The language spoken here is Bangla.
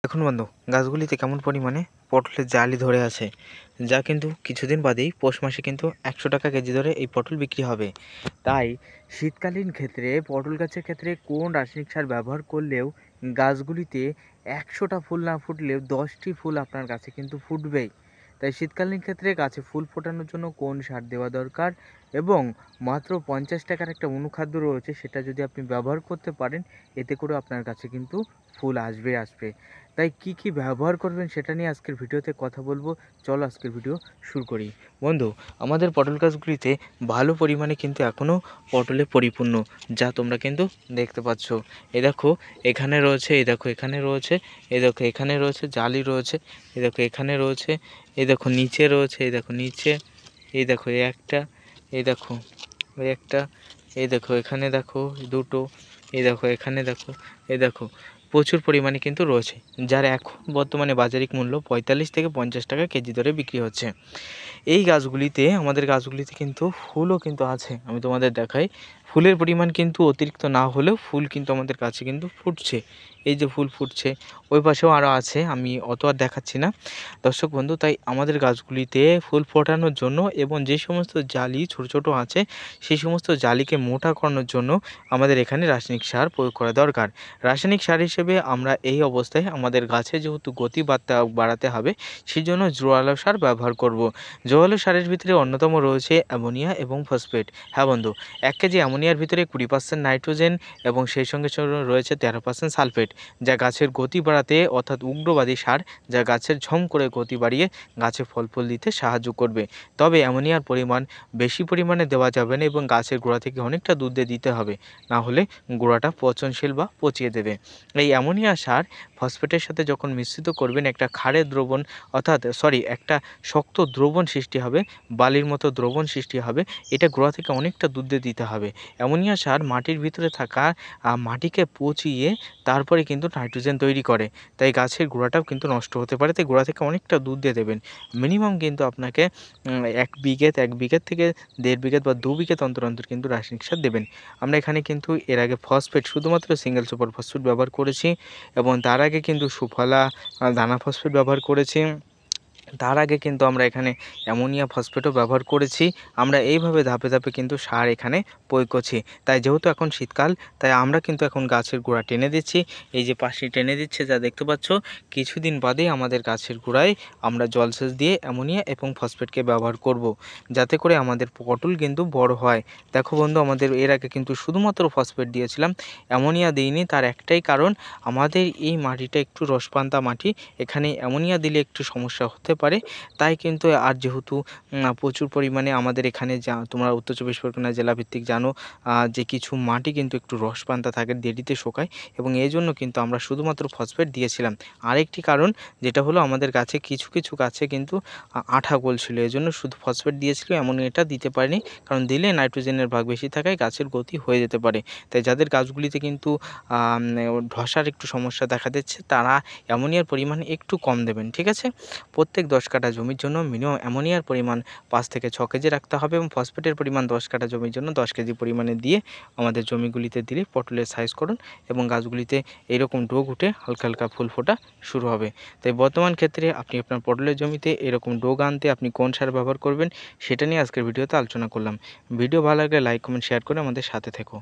দেখুন বন্ধু, গাছগুলিতে কেমন পরিমাণে পটলের জালি ধরে আছে, যা কিন্তু কিছুদিন বাদেই পৌষ মাসে কিন্তু 100 টাকা কেজি ধরে এই পটল বিক্রি হবে। তাই শীতকালীন ক্ষেত্রে পটল গাছের ক্ষেত্রে কোন রাসায়নিক সার ব্যবহার করলেও গাছগুলিতে 100টা ফুল না ফুটলেও 10টি ফুল আপনার গাছে কিন্তু ফুটবেই। তাই শীতকালীন ক্ষেত্রে গাছে ফুল ফোটানোর জন্য কোন সার দেওয়া দরকার এবং মাত্র 50 টাকার একটা অনুখাদ্য রয়েছে, সেটা যদি আপনি ব্যবহার করতে পারেন, এতে করে আপনার কাছে কিন্তু ফুল আসবে। তাই কি কি ব্যবহার করবেন সেটা নিয়ে আজকের ভিডিওতে কথা বলবো। চলো আজকের ভিডিও শুরু করি। বন্ধু, আমাদের পটল গাছগুলিতে ভালো পরিমাণে কিন্তু এখনও পটলে পরিপূর্ণ, যা তোমরা কিন্তু দেখতে পাচ্ছ। এই দেখো এখানে রয়েছে, এই দেখো এখানে রয়েছে, এই দেখো এখানে রয়েছে, জালি রয়েছে, এই দেখো এখানে রয়েছে, এই দেখো নিচে রয়েছে, এই দেখো নিচে, এই দেখো এই একটা, এই দেখো ওই একটা, এই দেখো এখানে দেখো দুটো, এই দেখো এখানে দেখো, এই দেখো প্রচুর পরিমাণে কিন্তু রয়েছে, যার এখন বর্তমানে বাজারিক মূল্য 45 থেকে 50 টাকা কেজি দরে বিক্রি হচ্ছে। এই গাছগুলিতে, আমাদের গাছগুলিতে কিন্তু ফুলও কিন্তু আছে। আমি তোমাদের দেখাই, ফুলের পরিমাণ কিন্তু অতিরিক্ত না হলেও ফুল কিন্তু আমাদের কাছে কিন্তু ফুটছে। এই যে ফুল ফুটছে, ওই পাশেও আরও আছে, আমি অত আর দেখাচ্ছি না দর্শক বন্ধু। তাই আমাদের গাছগুলিতে ফুল ফোটানোর জন্য এবং যে সমস্ত জালি ছোট ছোট আছে, সেই সমস্ত জালিকে মোটা করানোর জন্য আমাদের এখানে রাসায়নিক সার প্রয়োগ করা দরকার। রাসায়নিক সার হিসেবে আমরা এই অবস্থায় আমাদের গাছে যেহেতু গতি বাড়াতে হবে, সেই জন্য জোরালো সার ব্যবহার করব। জোরালো সারের ভিতরে অন্যতম রয়েছে অ্যামোনিয়া এবং ফসফেট। হ্যাঁ বন্ধু, 1 কেজি অ্যামোনিয়ার ভিতরে 20% নাইট্রোজেন এবং সেই সঙ্গে সঙ্গে রয়েছে 13% সালফেট, যা গাছের গতি বাড়াতে, অর্থাৎ উগ্রবাদী সার, যা গাছের ঝম করে গতি বাড়িয়ে গাছে ফল দিতে সাহায্য করবে। তবে অ্যামোনিয়ার পরিমাণ বেশি পরিমাণে দেওয়া যাবে না এবং গাছের গোড়া থেকে অনেকটা দূর দিয়ে দিতে হবে, না হলে গোড়াটা পচনশীল বা পচিয়ে দেবে। এই অ্যামোনিয়া সার ফসফেটের সাথে যখন মিশ্রিত করবেন, একটা ক্ষারের দ্রবণ, অর্থাৎ একটা শক্ত দ্রবণ সৃষ্টি হবে, বালির মতো দ্রবণ সৃষ্টি হবে। এটা গোড়া থেকে অনেকটা দূর দিয়ে দিতে হবে। অ্যামোনিয়া সার মাটির ভিতরে থাকা মাটিকে পচিয়ে তারপরে কিন্তু নাইট্রোজেন তৈরি করে। তাই গাছের গোড়াটাও কিন্তু নষ্ট হতে পারে, তাই গোড়া থেকে অনেকটা দূর দিয়ে দেবেন। মিনিমাম কিন্তু আপনাকে 1 বিঘে থেকে 1.5 বিঘে বা 2 বিঘে অন্তর অন্তর কিন্তু রাসায়নিক সার দেবেন। আমরা এখানে কিন্তু এর আগে ফসফেট, শুধুমাত্র সিঙ্গেল সুপার ফসফেট ব্যবহার করেছি এবং তার আগে কিন্তু সুফলা দানা ফসফেট ব্যবহার করেছি। তার আগে কিন্তু আমরা এখানে অ্যামোনিয়া ফসফেটও ব্যবহার করেছি। আমরা এইভাবে ধাপে ধাপে কিন্তু সার এখানে প্রয়োগ করছি। তাই যেহেতু এখন শীতকাল, তাই আমরা কিন্তু এখন গাছের গোড়া টেনে দিচ্ছি। এই যে পাশে টেনে দিচ্ছে, যা দেখতে পাচ্ছ, কিছুদিন বাদেই আমাদের গাছের গোড়ায় আমরা জলসেচ দিয়ে অ্যামোনিয়া এবং ফসফেটকে ব্যবহার করব, যাতে করে আমাদের পটল কিন্তু বড় হয়। দেখো বন্ধু, আমাদের এর আগে কিন্তু শুধুমাত্র ফসফেট দিয়েছিলাম, অ্যামোনিয়া দিইনি। তার একটাই কারণ, আমাদের এই মাটিটা একটু রসপান্তা মাটি, এখানে অ্যামোনিয়া দিলে একটু সমস্যা হতে পারে। তাই কিন্তু, আর যেহেতু প্রচুর পরিমাণে আমাদের এখানে, যা তোমরা উত্তর চব্বিশ পরগনা জেলা ভিত্তিক জানো, যে কিছু মাটি কিন্তু একটু রসপান্তা থাকে, দেরিতে শোকায়, এবং এই জন্য কিন্তু আমরা শুধুমাত্র ফসফেট দিয়েছিলাম। আরেকটি কারণ যেটা হলো, আমাদের গাছে কিছু কিছু গাছে কিন্তু আঠা গলছিল, এজন্য শুধু ফসফেট দিয়েছিল, অ্যামোনিয়াটা দিতে পারিনি। কারণ দিলে নাইট্রোজেনের ভাগ বেশি থাকায় গাছের গতি হয়ে যেতে পারে। তাই যাদের গাছগুলিতে কিন্তু ধসার একটু সমস্যা দেখা দিচ্ছে, তারা অ্যামোনিয়ার পরিমাণ একটু কম দেবেন, ঠিক আছে? প্রত্যেক 10 কাঠা জমির জন্য মিনিমাম অ্যামোনিয়ার পরিমাণ 5 থেকে 6 কেজি রাখতে হবে এবং ফসফেটের পরিমাণ 10 কাঠা জমির জন্য 10 কেজি পরিমাণে দিয়ে আমাদের জমিগুলিতে দিলে পটলের সাইজ করুন এবং গাছগুলিতে এইরকম ডোগ উঠে হালকা হালকা ফুল ফোটা শুরু হবে। তাই বর্তমান ক্ষেত্রে আপনি আপনার পটলের জমিতে এরকম ডোগ আনতে আপনি কোন সার ব্যবহার করবেন, সেটা নিয়ে আজকের ভিডিওতে আলোচনা করলাম। ভিডিও ভালো লাগলে লাইক, কমেন্ট, শেয়ার করে আমাদের সাথে থেকো।